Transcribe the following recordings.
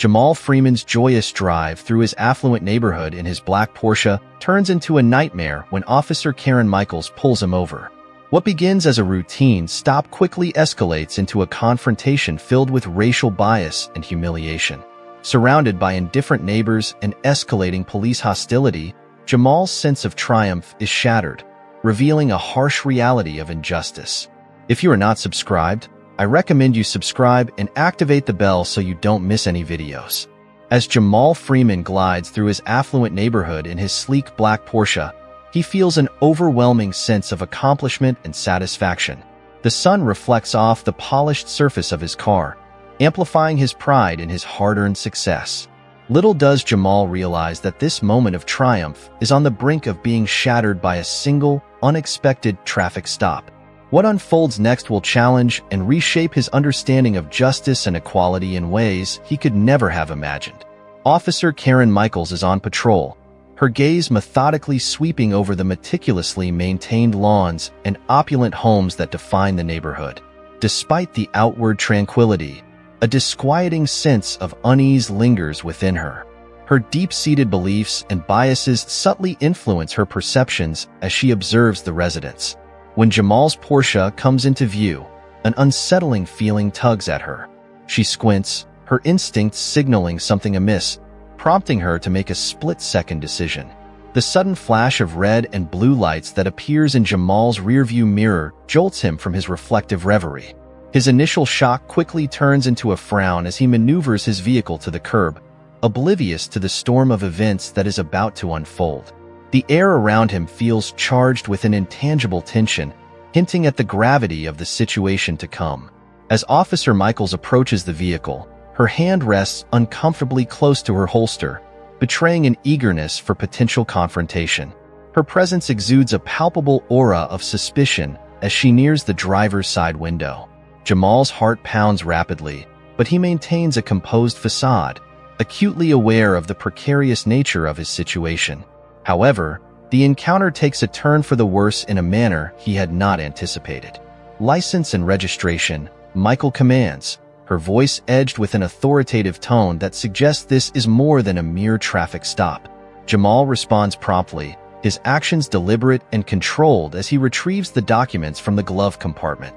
Jamal Freeman's joyous drive through his affluent neighborhood in his black Porsche turns into a nightmare when Officer Karen Michaels pulls him over. What begins as a routine stop quickly escalates into a confrontation filled with racial bias and humiliation. Surrounded by indifferent neighbors and escalating police hostility, Jamal's sense of triumph is shattered, revealing a harsh reality of injustice. If you are not subscribed, I recommend you subscribe and activate the bell so you don't miss any videos. As Jamal Freeman glides through his affluent neighborhood in his sleek black Porsche, he feels an overwhelming sense of accomplishment and satisfaction. The sun reflects off the polished surface of his car, amplifying his pride in his hard-earned success. Little does Jamal realize that this moment of triumph is on the brink of being shattered by a single, unexpected traffic stop. What unfolds next will challenge and reshape his understanding of justice and equality in ways he could never have imagined. Officer Karen Michaels is on patrol, her gaze methodically sweeping over the meticulously maintained lawns and opulent homes that define the neighborhood. Despite the outward tranquility, a disquieting sense of unease lingers within her. Her deep-seated beliefs and biases subtly influence her perceptions as she observes the residents. When Jamal's Porsche comes into view, an unsettling feeling tugs at her. She squints, her instincts signaling something amiss, prompting her to make a split-second decision. The sudden flash of red and blue lights that appears in Jamal's rearview mirror jolts him from his reflective reverie. His initial shock quickly turns into a frown as he maneuvers his vehicle to the curb, oblivious to the storm of events that is about to unfold. The air around him feels charged with an intangible tension, hinting at the gravity of the situation to come. As Officer Michaels approaches the vehicle, her hand rests uncomfortably close to her holster, betraying an eagerness for potential confrontation. Her presence exudes a palpable aura of suspicion as she nears the driver's side window. Jamal's heart pounds rapidly, but he maintains a composed facade, acutely aware of the precarious nature of his situation. However, the encounter takes a turn for the worse in a manner he had not anticipated. "License and registration," Michael commands, her voice edged with an authoritative tone that suggests this is more than a mere traffic stop. Jamal responds promptly, his actions deliberate and controlled as he retrieves the documents from the glove compartment.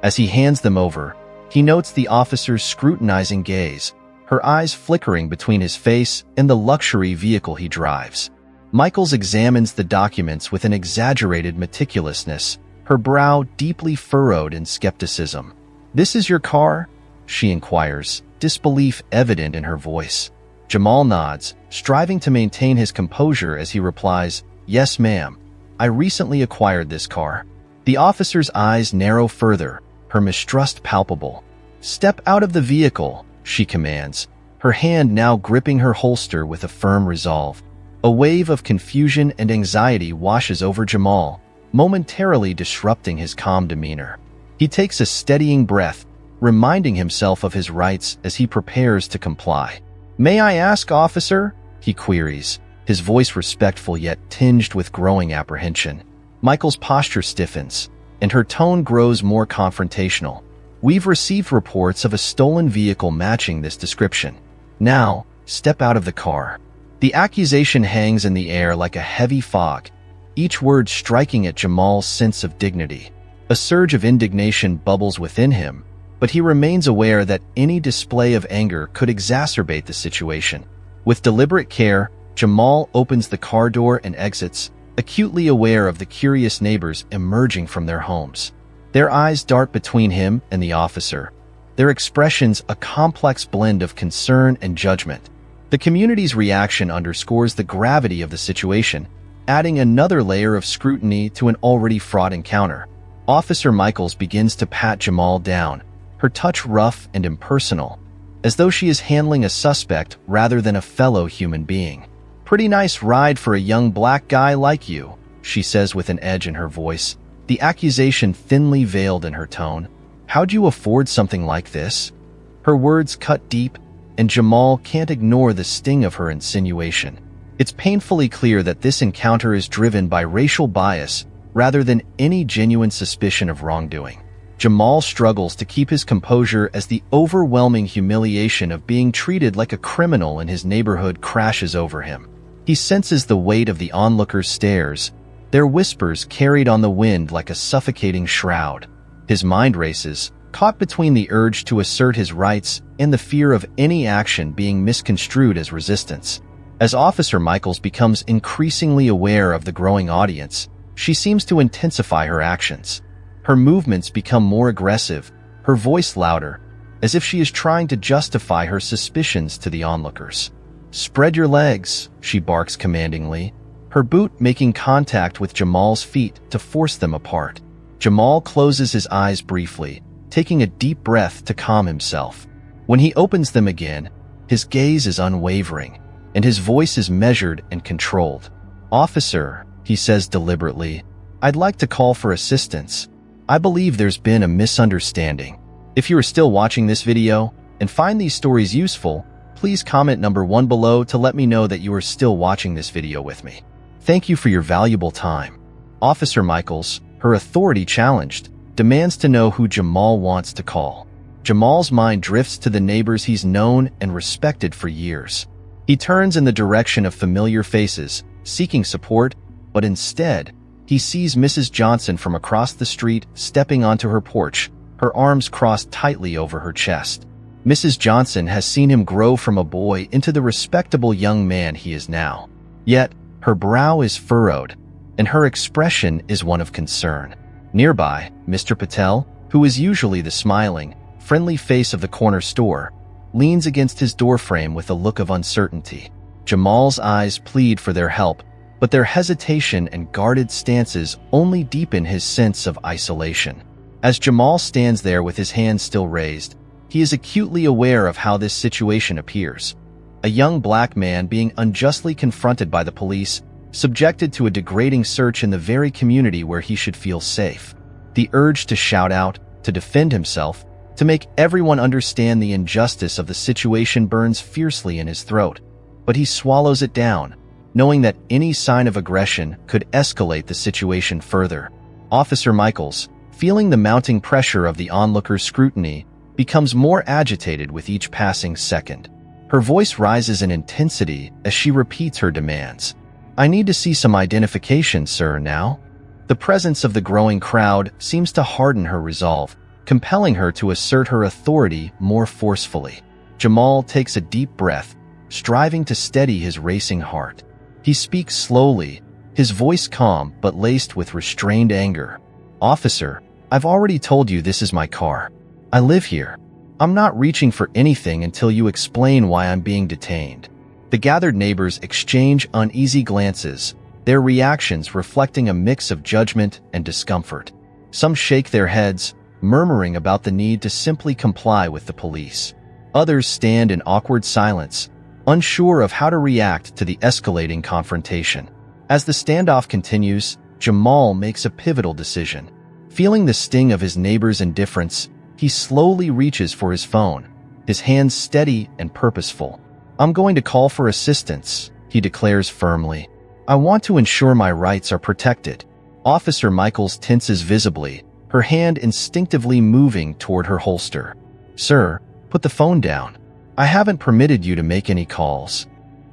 As he hands them over, he notes the officer's scrutinizing gaze, her eyes flickering between his face and the luxury vehicle he drives. Michaels examines the documents with an exaggerated meticulousness, her brow deeply furrowed in skepticism. "This is your car?" she inquires, disbelief evident in her voice. Jamal nods, striving to maintain his composure as he replies, "Yes, ma'am. I recently acquired this car." The officer's eyes narrow further, her mistrust palpable. "Step out of the vehicle," she commands, her hand now gripping her holster with a firm resolve. A wave of confusion and anxiety washes over Jamal, momentarily disrupting his calm demeanor. He takes a steadying breath, reminding himself of his rights as he prepares to comply. "May I ask, officer?" he queries, his voice respectful yet tinged with growing apprehension. Michael's posture stiffens, and her tone grows more confrontational. "We've received reports of a stolen vehicle matching this description. Now, step out of the car." The accusation hangs in the air like a heavy fog, each word striking at Jamal's sense of dignity. A surge of indignation bubbles within him, but he remains aware that any display of anger could exacerbate the situation. With deliberate care, Jamal opens the car door and exits, acutely aware of the curious neighbors emerging from their homes. Their eyes dart between him and the officer, their expressions a complex blend of concern and judgment. The community's reaction underscores the gravity of the situation, adding another layer of scrutiny to an already fraught encounter. Officer Michaels begins to pat Jamal down, her touch rough and impersonal, as though she is handling a suspect rather than a fellow human being. "Pretty nice ride for a young black guy like you," she says with an edge in her voice, the accusation thinly veiled in her tone. "How'd you afford something like this?" Her words cut deep, and Jamal can't ignore the sting of her insinuation. It's painfully clear that this encounter is driven by racial bias rather than any genuine suspicion of wrongdoing. Jamal struggles to keep his composure as the overwhelming humiliation of being treated like a criminal in his neighborhood crashes over him. He senses the weight of the onlookers' stares, their whispers carried on the wind like a suffocating shroud. His mind races, caught between the urge to assert his rights and the fear of any action being misconstrued as resistance. As Officer Michaels becomes increasingly aware of the growing audience, she seems to intensify her actions. Her movements become more aggressive, her voice louder, as if she is trying to justify her suspicions to the onlookers. "Spread your legs," she barks commandingly, her boot making contact with Jamal's feet to force them apart. Jamal closes his eyes briefly, taking a deep breath to calm himself. When he opens them again, his gaze is unwavering, and his voice is measured and controlled. "Officer," he says deliberately, "I'd like to call for assistance. I believe there's been a misunderstanding." If you are still watching this video and find these stories useful, please comment number 1 below to let me know that you are still watching this video with me. Thank you for your valuable time. Officer Michaels, her authority challenged, demands to know who Jamal wants to call. Jamal's mind drifts to the neighbors he's known and respected for years. He turns in the direction of familiar faces, seeking support, but instead, he sees Mrs. Johnson from across the street stepping onto her porch, her arms crossed tightly over her chest. Mrs. Johnson has seen him grow from a boy into the respectable young man he is now. Yet, her brow is furrowed, and her expression is one of concern. Nearby, Mr. Patel, who is usually the smiling, friendly face of the corner store, leans against his doorframe with a look of uncertainty. Jamal's eyes plead for their help, but their hesitation and guarded stances only deepen his sense of isolation. As Jamal stands there with his hands still raised, he is acutely aware of how this situation appears. A young black man being unjustly confronted by the police, subjected to a degrading search in the very community where he should feel safe. The urge to shout out, to defend himself, to make everyone understand the injustice of the situation burns fiercely in his throat, but he swallows it down, knowing that any sign of aggression could escalate the situation further. Officer Michaels, feeling the mounting pressure of the onlookers' scrutiny, becomes more agitated with each passing second. Her voice rises in intensity as she repeats her demands. "I need to see some identification, sir, now." The presence of the growing crowd seems to harden her resolve, compelling her to assert her authority more forcefully. Jamal takes a deep breath, striving to steady his racing heart. He speaks slowly, his voice calm but laced with restrained anger. "Officer, I've already told you this is my car. I live here. I'm not reaching for anything until you explain why I'm being detained." The gathered neighbors exchange uneasy glances, their reactions reflecting a mix of judgment and discomfort. Some shake their heads, murmuring about the need to simply comply with the police. Others stand in awkward silence, unsure of how to react to the escalating confrontation. As the standoff continues, Jamal makes a pivotal decision. Feeling the sting of his neighbor's indifference, he slowly reaches for his phone, his hands steady and purposeful. "I'm going to call for assistance," he declares firmly. "I want to ensure my rights are protected." Officer Michaels tenses visibly, her hand instinctively moving toward her holster. "Sir, put the phone down. I haven't permitted you to make any calls."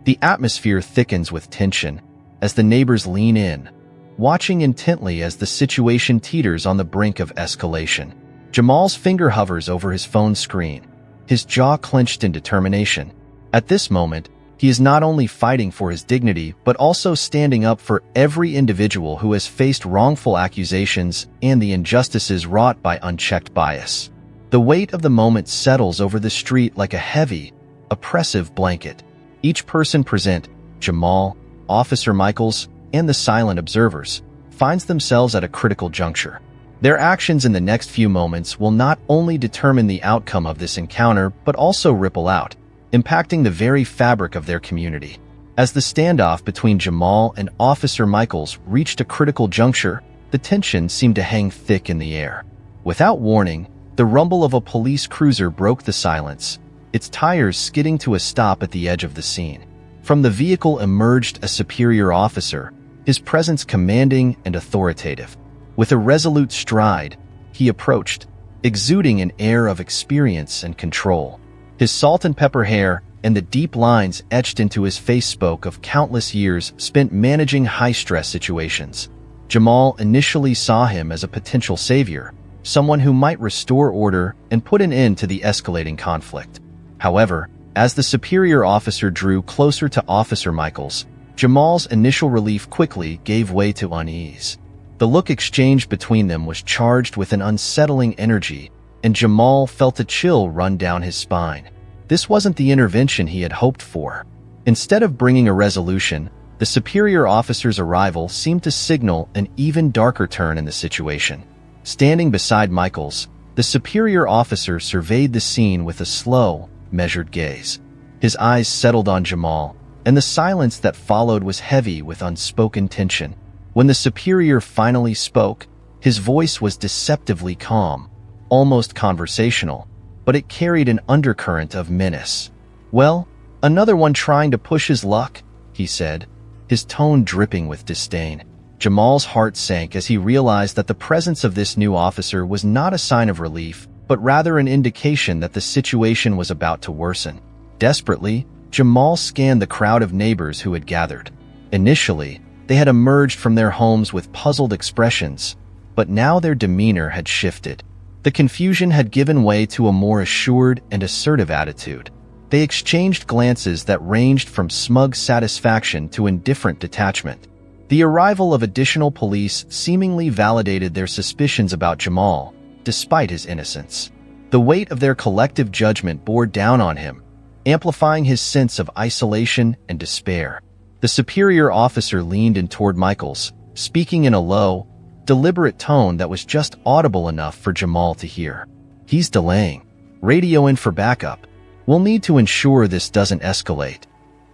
The atmosphere thickens with tension as the neighbors lean in, watching intently as the situation teeters on the brink of escalation. Jamal's finger hovers over his phone screen, his jaw clenched in determination. At this moment, he is not only fighting for his dignity but also standing up for every individual who has faced wrongful accusations and the injustices wrought by unchecked bias. The weight of the moment settles over the street like a heavy, oppressive blanket. Each person present, Jamal, Officer Michaels, and the silent observers, finds themselves at a critical juncture. Their actions in the next few moments will not only determine the outcome of this encounter but also ripple out, impacting the very fabric of their community. As the standoff between Jamal and Officer Michaels reached a critical juncture, the tension seemed to hang thick in the air. Without warning, the rumble of a police cruiser broke the silence, its tires skidding to a stop at the edge of the scene. From the vehicle emerged a superior officer, his presence commanding and authoritative. With a resolute stride, he approached, exuding an air of experience and control. His salt and pepper hair and the deep lines etched into his face spoke of countless years spent managing high-stress situations. Jamal initially saw him as a potential savior, someone who might restore order and put an end to the escalating conflict. However, as the superior officer drew closer to Officer Michaels, Jamal's initial relief quickly gave way to unease. The look exchanged between them was charged with an unsettling energy, and Jamal felt a chill run down his spine. This wasn't the intervention he had hoped for. Instead of bringing a resolution, the superior officer's arrival seemed to signal an even darker turn in the situation. Standing beside Michaels, the superior officer surveyed the scene with a slow, measured gaze. His eyes settled on Jamal, and the silence that followed was heavy with unspoken tension. When the superior finally spoke, his voice was deceptively calm, almost conversational, but it carried an undercurrent of menace. "Well, another one trying to push his luck," he said, his tone dripping with disdain. Jamal's heart sank as he realized that the presence of this new officer was not a sign of relief, but rather an indication that the situation was about to worsen. Desperately, Jamal scanned the crowd of neighbors who had gathered. Initially, they had emerged from their homes with puzzled expressions, but now their demeanor had shifted. The confusion had given way to a more assured and assertive attitude. They exchanged glances that ranged from smug satisfaction to indifferent detachment. The arrival of additional police seemingly validated their suspicions about Jamal, despite his innocence. The weight of their collective judgment bore down on him, amplifying his sense of isolation and despair. The superior officer leaned in toward Michaels, speaking in a low, deliberate tone that was just audible enough for Jamal to hear. "He's delaying. Radio in for backup. We'll need to ensure this doesn't escalate."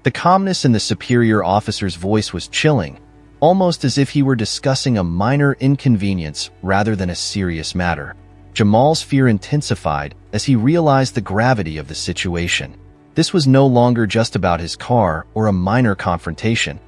The calmness in the superior officer's voice was chilling, almost as if he were discussing a minor inconvenience rather than a serious matter. Jamal's fear intensified as he realized the gravity of the situation. This was no longer just about his car or a minor confrontation.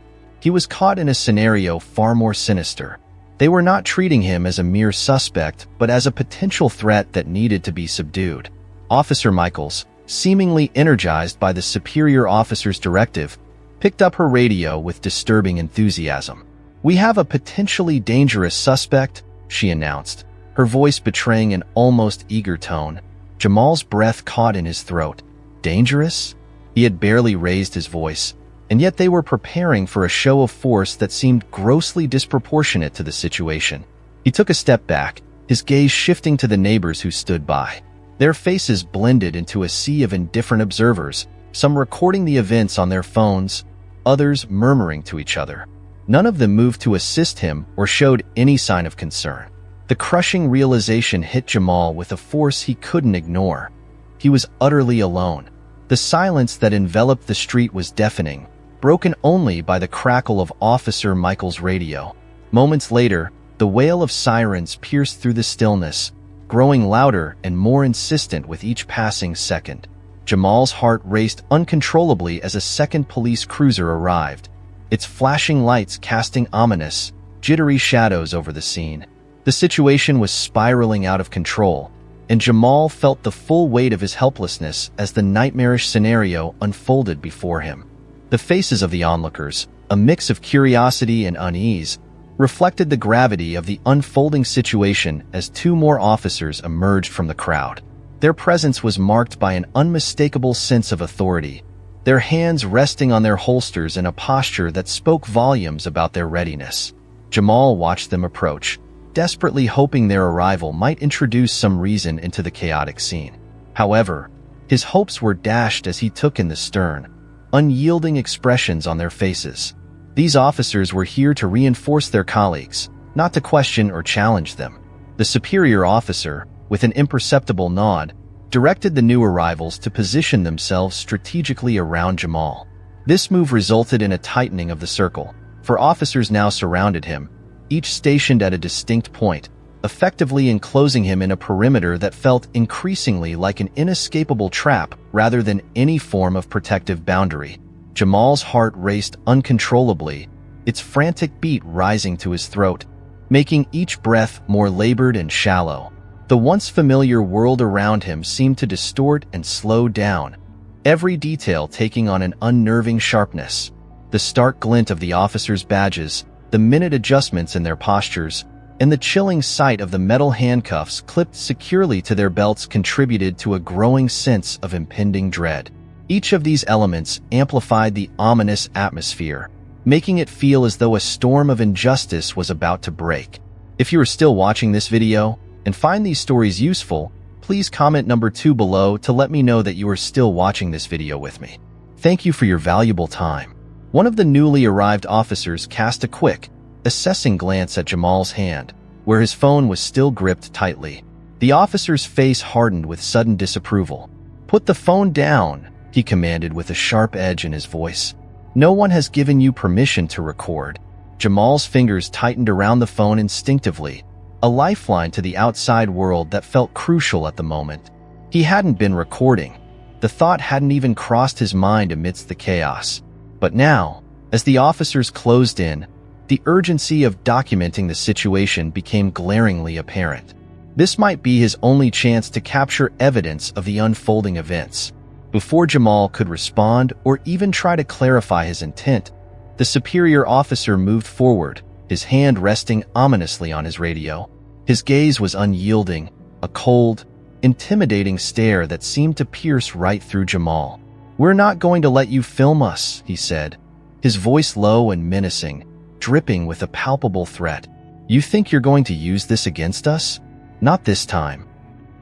He was caught in a scenario far more sinister. They were not treating him as a mere suspect, but as a potential threat that needed to be subdued. Officer Michaels, seemingly energized by the superior officer's directive, picked up her radio with disturbing enthusiasm. "We have a potentially dangerous suspect," she announced, her voice betraying an almost eager tone. Jamal's breath caught in his throat. Dangerous? He had barely raised his voice, and yet they were preparing for a show of force that seemed grossly disproportionate to the situation. He took a step back, his gaze shifting to the neighbors who stood by. Their faces blended into a sea of indifferent observers, some recording the events on their phones, others murmuring to each other. None of them moved to assist him or showed any sign of concern. The crushing realization hit Jamal with a force he couldn't ignore. He was utterly alone. The silence that enveloped the street was deafening, broken only by the crackle of Officer Michaels' radio. Moments later, the wail of sirens pierced through the stillness, growing louder and more insistent with each passing second. Jamal's heart raced uncontrollably as a second police cruiser arrived, its flashing lights casting ominous, jittery shadows over the scene. The situation was spiraling out of control, and Jamal felt the full weight of his helplessness as the nightmarish scenario unfolded before him. The faces of the onlookers, a mix of curiosity and unease, reflected the gravity of the unfolding situation as two more officers emerged from the crowd. Their presence was marked by an unmistakable sense of authority, their hands resting on their holsters in a posture that spoke volumes about their readiness. Jamal watched them approach, desperately hoping their arrival might introduce some reason into the chaotic scene. However, his hopes were dashed as he took in the stern, unyielding expressions on their faces. These officers were here to reinforce their colleagues, not to question or challenge them. The superior officer, with an imperceptible nod, directed the new arrivals to position themselves strategically around Jamal. This move resulted in a tightening of the circle, for officers now surrounded him, each stationed at a distinct point, effectively enclosing him in a perimeter that felt increasingly like an inescapable trap rather than any form of protective boundary. Jamal's heart raced uncontrollably, its frantic beat rising to his throat, making each breath more labored and shallow. The once familiar world around him seemed to distort and slow down, every detail taking on an unnerving sharpness. The stark glint of the officers' badges, the minute adjustments in their postures, and the chilling sight of the metal handcuffs clipped securely to their belts contributed to a growing sense of impending dread. Each of these elements amplified the ominous atmosphere, making it feel as though a storm of injustice was about to break. If you are still watching this video and find these stories useful, please comment number 2 below to let me know that you are still watching this video with me. Thank you for your valuable time. One of the newly arrived officers cast a quick, assessing glance at Jamal's hand, where his phone was still gripped tightly. The officer's face hardened with sudden disapproval. "Put the phone down," he commanded with a sharp edge in his voice. "No one has given you permission to record." Jamal's fingers tightened around the phone instinctively, a lifeline to the outside world that felt crucial at the moment. He hadn't been recording. The thought hadn't even crossed his mind amidst the chaos. But now, as the officers closed in, the urgency of documenting the situation became glaringly apparent. This might be his only chance to capture evidence of the unfolding events. Before Jamal could respond or even try to clarify his intent, the superior officer moved forward, his hand resting ominously on his radio. His gaze was unyielding, a cold, intimidating stare that seemed to pierce right through Jamal. "We're not going to let you film us," he said, his voice low and menacing, dripping with a palpable threat. "You think you're going to use this against us? Not this time."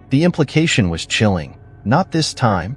The implication was chilling. Not this time?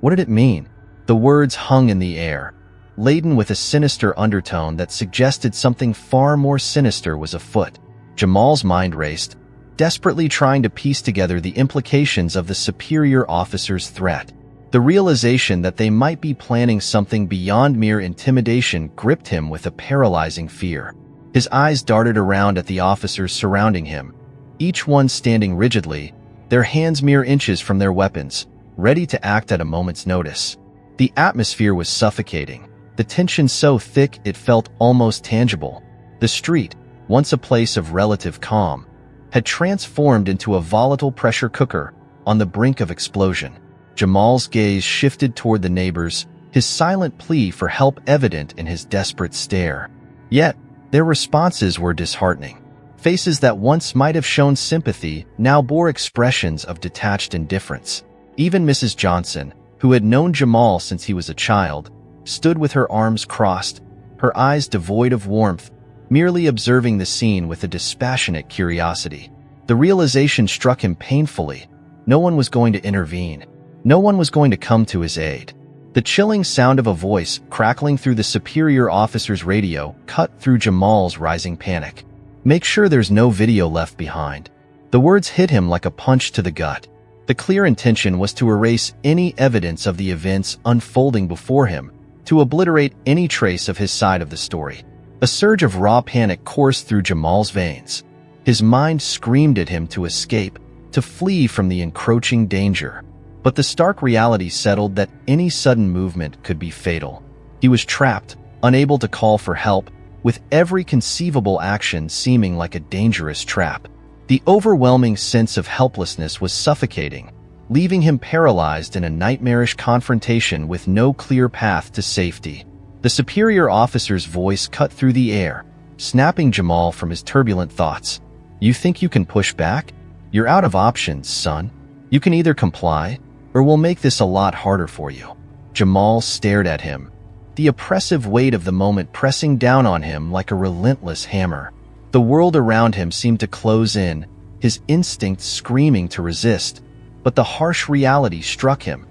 What did it mean? The words hung in the air, laden with a sinister undertone that suggested something far more sinister was afoot. Jamal's mind raced, desperately trying to piece together the implications of the superior officer's threat. The realization that they might be planning something beyond mere intimidation gripped him with a paralyzing fear. His eyes darted around at the officers surrounding him, each one standing rigidly, their hands mere inches from their weapons, ready to act at a moment's notice. The atmosphere was suffocating, the tension so thick it felt almost tangible. The street, once a place of relative calm, had transformed into a volatile pressure cooker on the brink of explosion. Jamal's gaze shifted toward the neighbors, his silent plea for help evident in his desperate stare. Yet, their responses were disheartening. Faces that once might have shown sympathy now bore expressions of detached indifference. Even Mrs. Johnson, who had known Jamal since he was a child, stood with her arms crossed, her eyes devoid of warmth, merely observing the scene with a dispassionate curiosity. The realization struck him painfully. No one was going to intervene. No one was going to come to his aid. The chilling sound of a voice crackling through the superior officer's radio cut through Jamal's rising panic. "Make sure there's no video left behind." The words hit him like a punch to the gut. The clear intention was to erase any evidence of the events unfolding before him, to obliterate any trace of his side of the story. A surge of raw panic coursed through Jamal's veins. His mind screamed at him to escape, to flee from the encroaching danger. But the stark reality settled that any sudden movement could be fatal. He was trapped, unable to call for help, with every conceivable action seeming like a dangerous trap. The overwhelming sense of helplessness was suffocating, leaving him paralyzed in a nightmarish confrontation with no clear path to safety. The superior officer's voice cut through the air, snapping Jamal from his turbulent thoughts. "You think you can push back? You're out of options, son. You can either comply, or we'll make this a lot harder for you." Jamal stared at him, the oppressive weight of the moment pressing down on him like a relentless hammer. The world around him seemed to close in, his instincts screaming to resist, but the harsh reality struck him.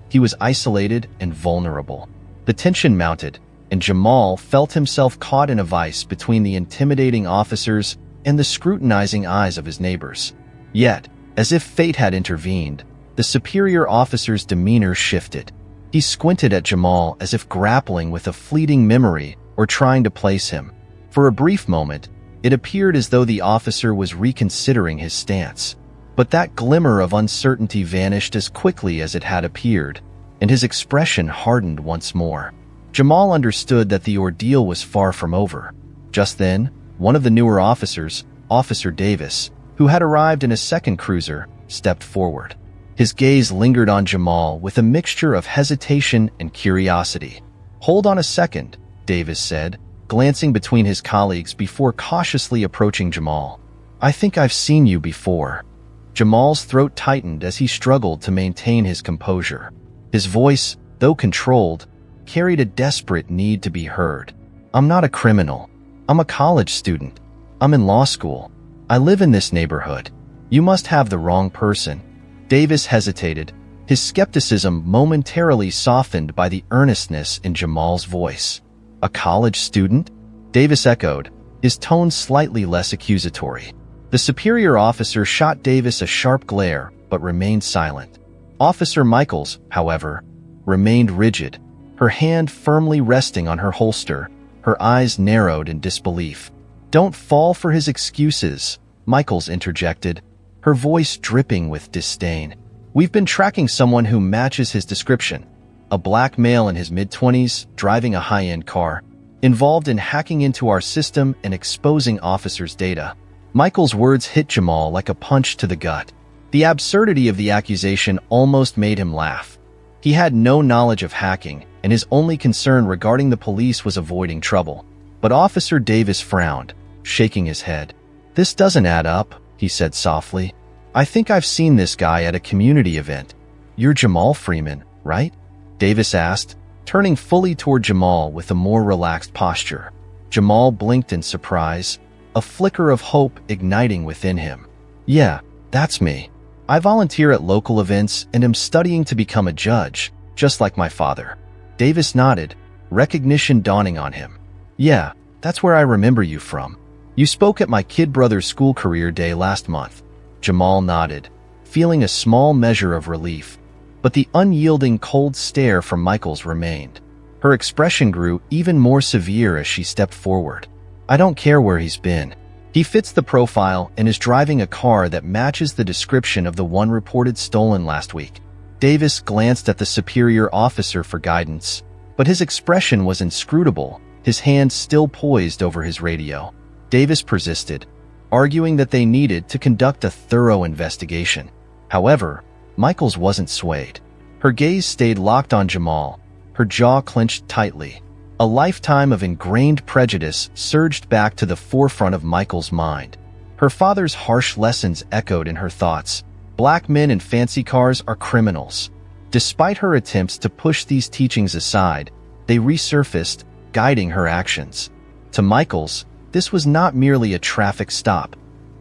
He was isolated and vulnerable. The tension mounted, and Jamal felt himself caught in a vice between the intimidating officers and the scrutinizing eyes of his neighbors. Yet, as if fate had intervened, the superior officer's demeanor shifted. He squinted at Jamal as if grappling with a fleeting memory or trying to place him. For a brief moment, it appeared as though the officer was reconsidering his stance. But that glimmer of uncertainty vanished as quickly as it had appeared, and his expression hardened once more. Jamal understood that the ordeal was far from over. Just then, one of the newer officers, Officer Davis, who had arrived in a second cruiser, stepped forward. His gaze lingered on Jamal with a mixture of hesitation and curiosity. "Hold on a second," Davis said, glancing between his colleagues before cautiously approaching Jamal. "I think I've seen you before." Jamal's throat tightened as he struggled to maintain his composure. His voice, though controlled, carried a desperate need to be heard. "I'm not a criminal. I'm a college student. I'm in law school. I live in this neighborhood. You must have the wrong person." Davis hesitated, his skepticism momentarily softened by the earnestness in Jamal's voice. "A college student?" Davis echoed, his tone slightly less accusatory. The superior officer shot Davis a sharp glare, but remained silent. Officer Michaels, however, remained rigid, her hand firmly resting on her holster, her eyes narrowed in disbelief. "Don't fall for his excuses," Michaels interjected, her voice dripping with disdain. "We've been tracking someone who matches his description. A black male in his mid-20s, driving a high-end car, involved in hacking into our system and exposing officers' data." Michael's words hit Jamal like a punch to the gut. The absurdity of the accusation almost made him laugh. He had no knowledge of hacking, and his only concern regarding the police was avoiding trouble. But Officer Davis frowned, shaking his head. "This doesn't add up," he said softly. "I think I've seen this guy at a community event." "You're Jamal Freeman, right?" Davis asked, turning fully toward Jamal with a more relaxed posture. Jamal blinked in surprise, a flicker of hope igniting within him. "Yeah, that's me. I volunteer at local events and am studying to become a judge, just like my father." Davis nodded, recognition dawning on him. "Yeah, that's where I remember you from. You spoke at my kid brother's school career day last month." Jamal nodded, feeling a small measure of relief, but the unyielding cold stare from Michaels remained. Her expression grew even more severe as she stepped forward. "I don't care where he's been. He fits the profile and is driving a car that matches the description of the one reported stolen last week." Davis glanced at the superior officer for guidance, but his expression was inscrutable, his hand still poised over his radio. Davis persisted, arguing that they needed to conduct a thorough investigation. However, Michaels wasn't swayed. Her gaze stayed locked on Jamal, her jaw clenched tightly. A lifetime of ingrained prejudice surged back to the forefront of Michael's mind. Her father's harsh lessons echoed in her thoughts. Black men in fancy cars are criminals. Despite her attempts to push these teachings aside, they resurfaced, guiding her actions. To Michaels, this was not merely a traffic stop.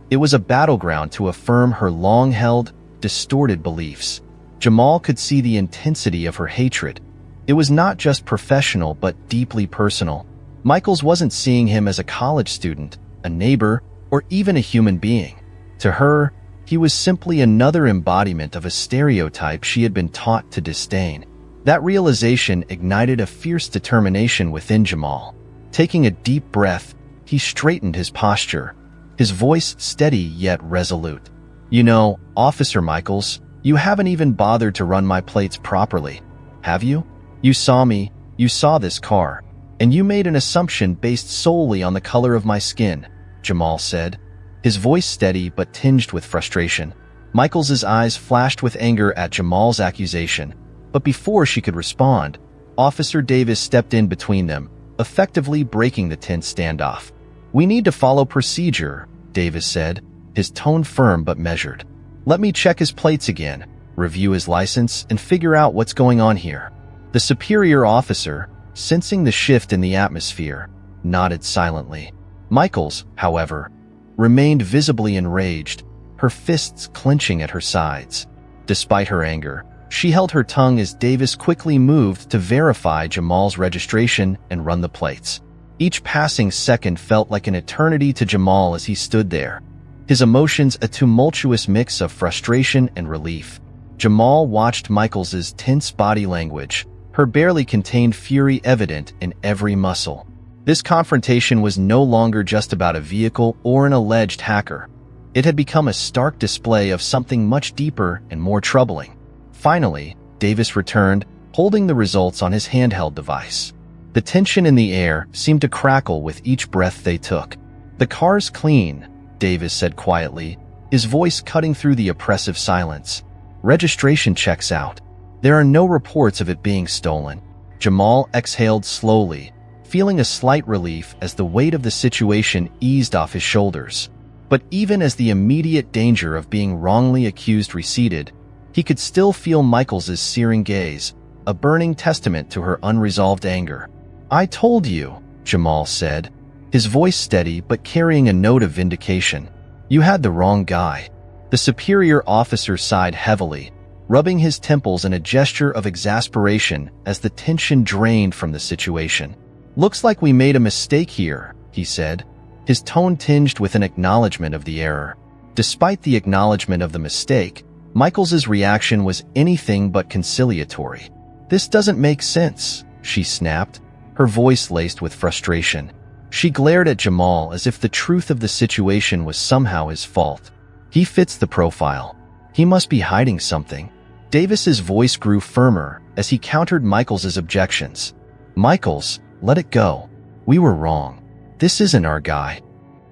It was a battleground to affirm her long-held, distorted beliefs. Jamal could see the intensity of her hatred. It was not just professional but deeply personal. Michaels wasn't seeing him as a college student, a neighbor, or even a human being. To her, he was simply another embodiment of a stereotype she had been taught to disdain. That realization ignited a fierce determination within Jamal. Taking a deep breath, he straightened his posture, his voice steady yet resolute. "You know, Officer Michaels, you haven't even bothered to run my plates properly, have you? You saw me, you saw this car, and you made an assumption based solely on the color of my skin," Jamal said, his voice steady but tinged with frustration. Michaels's eyes flashed with anger at Jamal's accusation, but before she could respond, Officer Davis stepped in between them, effectively breaking the tense standoff. "We need to follow procedure," Davis said, his tone firm but measured. "Let me check his plates again, review his license, and figure out what's going on here." The superior officer, sensing the shift in the atmosphere, nodded silently. Michaels, however, remained visibly enraged, her fists clenching at her sides. Despite her anger, she held her tongue as Davis quickly moved to verify Jamal's registration and run the plates. Each passing second felt like an eternity to Jamal as he stood there, his emotions a tumultuous mix of frustration and relief. Jamal watched Michaels's tense body language, her barely contained fury evident in every muscle. This confrontation was no longer just about a vehicle or an alleged hacker. It had become a stark display of something much deeper and more troubling. Finally, Davis returned, holding the results on his handheld device. The tension in the air seemed to crackle with each breath they took. "The car's clean," Davis said quietly, his voice cutting through the oppressive silence. "Registration checks out. There are no reports of it being stolen." Jamal exhaled slowly, feeling a slight relief as the weight of the situation eased off his shoulders. But even as the immediate danger of being wrongly accused receded, he could still feel Michaels's searing gaze, a burning testament to her unresolved anger. "I told you," Jamal said, his voice steady but carrying a note of vindication. "You had the wrong guy." The superior officer sighed heavily, rubbing his temples in a gesture of exasperation as the tension drained from the situation. "Looks like we made a mistake here," he said, his tone tinged with an acknowledgement of the error. Despite the acknowledgement of the mistake, Michaels's reaction was anything but conciliatory. "This doesn't make sense," she snapped, her voice laced with frustration. She glared at Jamal as if the truth of the situation was somehow his fault. "He fits the profile. He must be hiding something." Davis's voice grew firmer as he countered Michaels's objections. "Michaels, let it go. We were wrong. This isn't our guy."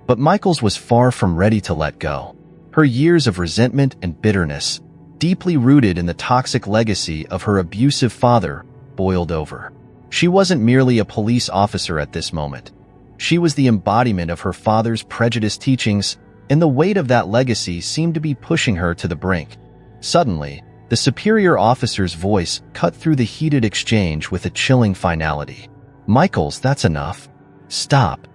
But Michaels was far from ready to let go. Her years of resentment and bitterness, deeply rooted in the toxic legacy of her abusive father, boiled over. She wasn't merely a police officer at this moment. She was the embodiment of her father's prejudiced teachings, and the weight of that legacy seemed to be pushing her to the brink. Suddenly, the superior officer's voice cut through the heated exchange with a chilling finality. "Michaels, that's enough. Stop."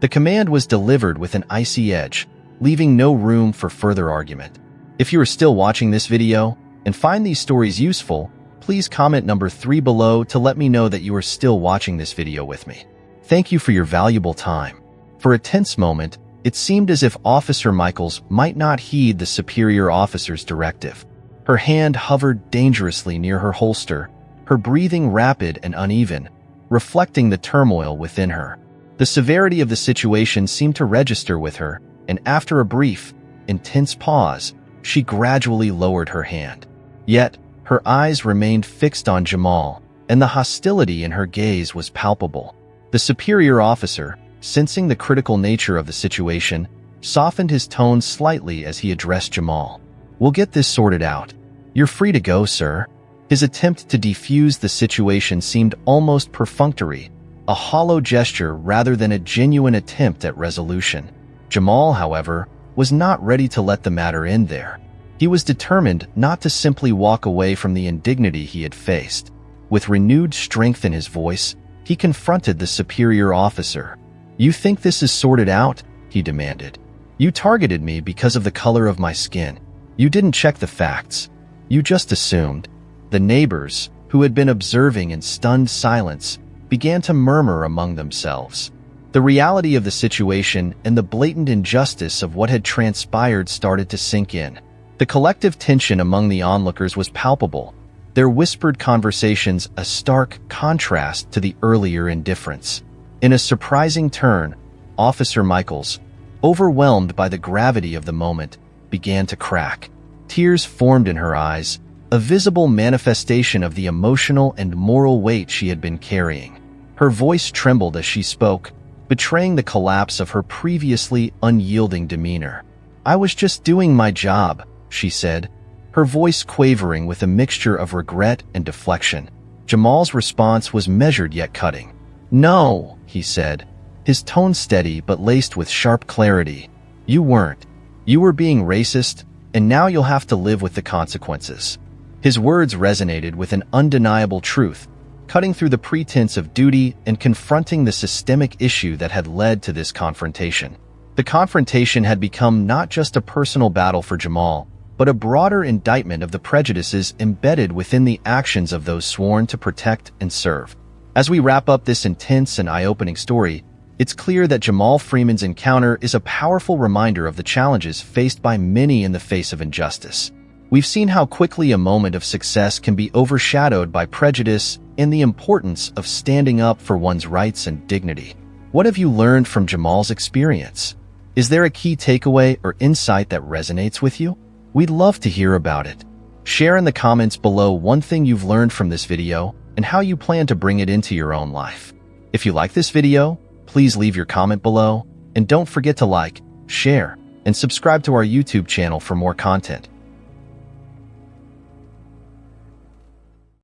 The command was delivered with an icy edge, leaving no room for further argument. If you are still watching this video and find these stories useful, please comment number 3 below to let me know that you are still watching this video with me. Thank you for your valuable time. For a tense moment, it seemed as if Officer Michaels might not heed the superior officer's directive. Her hand hovered dangerously near her holster, her breathing rapid and uneven, reflecting the turmoil within her. The severity of the situation seemed to register with her, and after a brief, intense pause, she gradually lowered her hand. Yet, her eyes remained fixed on Jamal, and the hostility in her gaze was palpable. The superior officer, sensing the critical nature of the situation, softened his tone slightly as he addressed Jamal. "We'll get this sorted out. You're free to go, sir." His attempt to defuse the situation seemed almost perfunctory, a hollow gesture rather than a genuine attempt at resolution. Jamal, however, was not ready to let the matter end there. He was determined not to simply walk away from the indignity he had faced. With renewed strength in his voice, he confronted the superior officer. "You think this is sorted out?" he demanded. "You targeted me because of the color of my skin. You didn't check the facts. You just assumed." The neighbors, who had been observing in stunned silence, began to murmur among themselves. The reality of the situation and the blatant injustice of what had transpired started to sink in. The collective tension among the onlookers was palpable, their whispered conversations a stark contrast to the earlier indifference. In a surprising turn, Officer Michaels, overwhelmed by the gravity of the moment, began to crack. Tears formed in her eyes, a visible manifestation of the emotional and moral weight she had been carrying. Her voice trembled as she spoke, betraying the collapse of her previously unyielding demeanor. "I was just doing my job," she said, her voice quavering with a mixture of regret and deflection. Jamal's response was measured yet cutting. "No," he said, his tone steady but laced with sharp clarity. "You weren't. You were being racist, and now you'll have to live with the consequences." His words resonated with an undeniable truth, cutting through the pretense of duty and confronting the systemic issue that had led to this confrontation. The confrontation had become not just a personal battle for Jamal, but a broader indictment of the prejudices embedded within the actions of those sworn to protect and serve. As we wrap up this intense and eye-opening story, it's clear that Jamal Freeman's encounter is a powerful reminder of the challenges faced by many in the face of injustice. We've seen how quickly a moment of success can be overshadowed by prejudice and the importance of standing up for one's rights and dignity. What have you learned from Jamal's experience? Is there a key takeaway or insight that resonates with you? We'd love to hear about it. Share in the comments below one thing you've learned from this video and how you plan to bring it into your own life. If you like this video, please leave your comment below, and don't forget to like, share, and subscribe to our YouTube channel for more content.